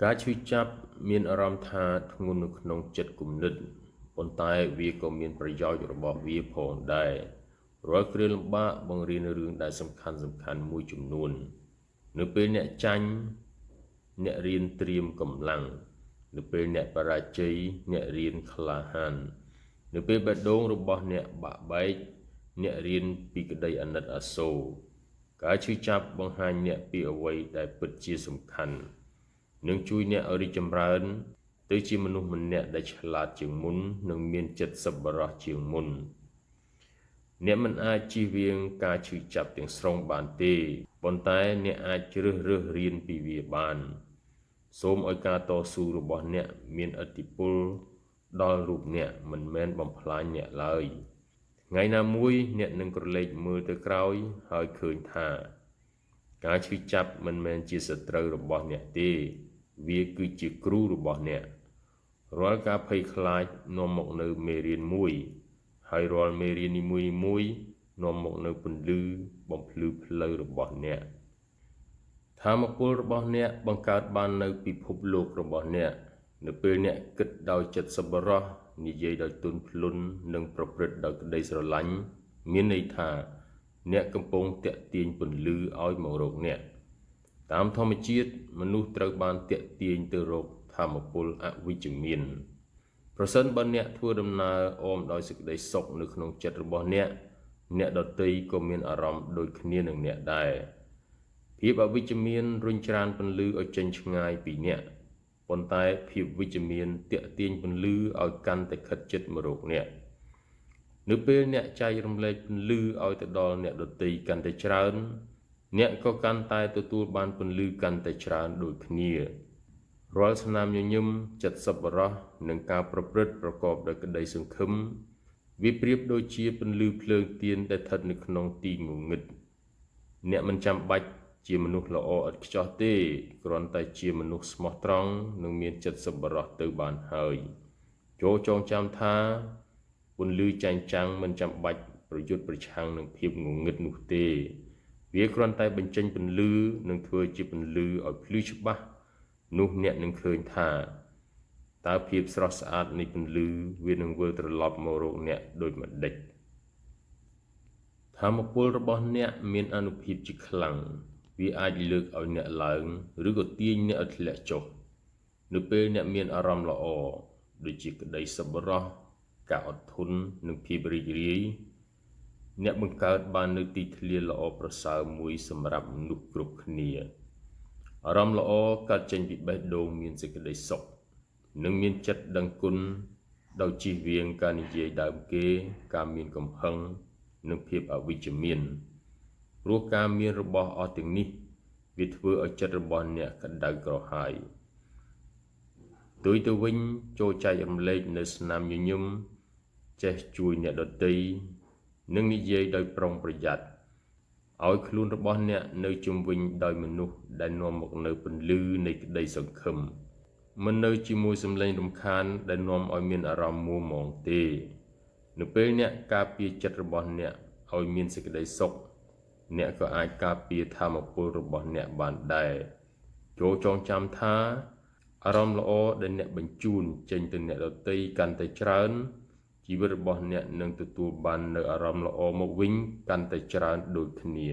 ការឈឺចាប់មានអារម្មណ៍ថាធ្ងន់នៅក្នុងចិត្តគំនិតប៉ុន្តែវាក៏មានប្រយោជន៍របស់វាផងដែររាល់គ្រាលំបាកបង្រៀនរឿងដែលសំខាន់មួយចំនួននៅពេលអ្នកចាញ់អ្នករៀនត្រៀមកម្លាំងនៅពេលអ្នកបរាជ័យអ្នករៀនក្លាហាននៅពេលបេះដូងរបស់អ្នកបាក់បែកអ្នករៀនពីក្តីអាណិតអាសូរការឈឺចាប់បង្ហាញអ្នកពីអ្វីដែលពិតជាសំខាន់នឹងជួយអ្នកឲ្យរីកចម្រើនទៅជាមនុស្សម្នាក់ដែលឆ្លាតជាងមុននិងមានចិត្តសប្បុរសជាងមុនអ្នកមិនអាចជៀសវាងការឈឺចាប់ទាំងស្រុងបានទេប៉ុន្តែអ្នកអាចជ្រើសរើសរៀនពីវាបានសូមឲ្យការតស៊ូរបស់អ្នកមានឥទ្ធិពលដល់រូបអ្នកមិនមែនបំផ្លាញអ្នកឡើយថ្ងៃណាមួយអ្នកនឹងក្រឡេកមើលទៅក្រោយហើយឃើញថាការឈឺចាប់មិនមែនជាសត្រូវរបស់អ្នកទេវាគឺជាគ្រូរបស់អ្នករាល់ការភ័យខ្លាចនាំមកនូវមេរៀនមួយហើយរាល់មេរៀននីមួយនាំមកនូវពន្លឺបំភ្លឺផ្លូវរបស់អ្នកថាមពលរបស់អ្នកបង្កើតបាននៅពិភពលោករបស់អ្នកនៅពេលអ្នកគិតដោយចិត្តសប្បុរសនិយាយដោយទន់ភ្លន់និងប្រព្រឹត្តដោយក្តីស្រឡាញ់មានន័យថាអ្នកកំពុងតាក់ទាញពន្លឺឲ្យមករកអ្នកតាមធម្មជាតិមនុស្សត្រូវបានតាក់ទាញទៅរកថាមពលអវិជ្ជមានប្រសិនបើអ្នកធ្វើដំណើរអមដោយសេចក្តីសុខនៅក្នុងចិត្តរបស់អ្នកដទៃក៏មានអារម្មណ៍ដូចគ្នានឹងអ្នកដែរភាពអវិជ្ជមានរុញច្រានពន្លឺឲ្យចេញឆ្ងាយពីអ្នកប៉ុន្តែភាពវិជ្ជមានតាក់ទាញពន្លឺឲ្យកាន់តែខិតជិតមករកអ្នកនៅពេលអ្នកចែករំលែកពន្លឺឲ្យទៅដល់អ្នកដទៃកាន់តែច្រើនអ្នកក៏កាន់តែទទួលបានពន្លឺកាន់តែច្រើនដូចគ្នារាល់ស្នាមញញឹមចិត្តសប្បុរសនិងការប្រព្រឹត្តប្រកបដោយក្តីសង្ឃឹមវាប្រៀបដូចជាពន្លឺភ្លើងទៀនដែលស្ថិតនៅក្នុងទីងងឹតអ្នកមិនចាំបាច់ជាមនុស្សល្អឥតខ្ចោះទេគ្រាន់តែជាមនុស្សស្មោះត្រង់និងមានចិត្តសប្បុរសទៅបានហើយចូលចងចាំថាពន្លឺចាញ់ចាំងមិនចាំបាច់ប្រយុទ្ធប្រឆាំងនឹងភាពងងឹតនោះទេវាគ្រាន់តែបញ្ចេញពន្លឺនិងធ្វើជាពន្លឺឲ្យភ្លឺច្បាស់នោះអ្នកនឹងឃើញថាតើភាពស្រស់ស្អាតនៃពន្លឺវានឹងវិលត្រឡប់មករកអ្នកដូចម្ដេចថាមពលរបស់អ្នកមានអានុភាពជាខ្លាំងវាអាចលើកឲ្យអ្នកឡើងឬក៏ទាញអ្នកឲ្យធ្លាក់ចុះនៅពេលអ្នកមានអារម្មណ៍ល្អដូចជាក្តីសប្បុរសការអត់ធន់និងភាពរីករាយអ្នកបង្កើតបាននូវទីធ្លាល្អប្រសើរមួយសម្រាប់មនុស្សគ្រប់គ្នាអារម្មណ៍ល្អកើតចេញពីបេះដូងមានសេចក្តីសុខនិងមានចិត្តដឹងគុណដោយជៀសវាងការនិយាយដើមគេការមានកំហឹងនិងភាពអវិជ្ជមានព្រោះការមានរបស់អស់ទាំងនេះវាធ្វើឲ្យចិត្តរបស់អ្នកក្តៅក្រហាយទៅវិញចូលចែករំលែកនៅស្នាមញញឹមចេះជួយអ្នកដទៃនិងនិយាយដោយប្រុងប្រយ័ត្នឲ្យខ្លួនរបស់អ្នកនៅជុំវិញដោយមនុស្សដែលនាំមកនៅពន្លឺនៃក្តីសង្ឃឹមមិននៅជាមួយសម្លេងរំខានដែលនាំឲ្យមានអារម្មណ៍មួម៉ងទេនៅពេលអ្នកការពារចិត្តរបស់អ្នកឲ្យមានសេចក្តីសុខអ្នកក៏អាចការពារថាមពលរបស់អ្នកបានដែរចូលចងចាំថាអារម្មណ៍ល្អដែលអ្នកបញ្ជូនចេញទៅអ្នកដទៃកាន់តែច្រើនជីវិតរបស់អ្នកនឹងទទួលបាននូវអារម្មណ៍ល្អមកវិញកាន់តែច្រើនដូចគ្នា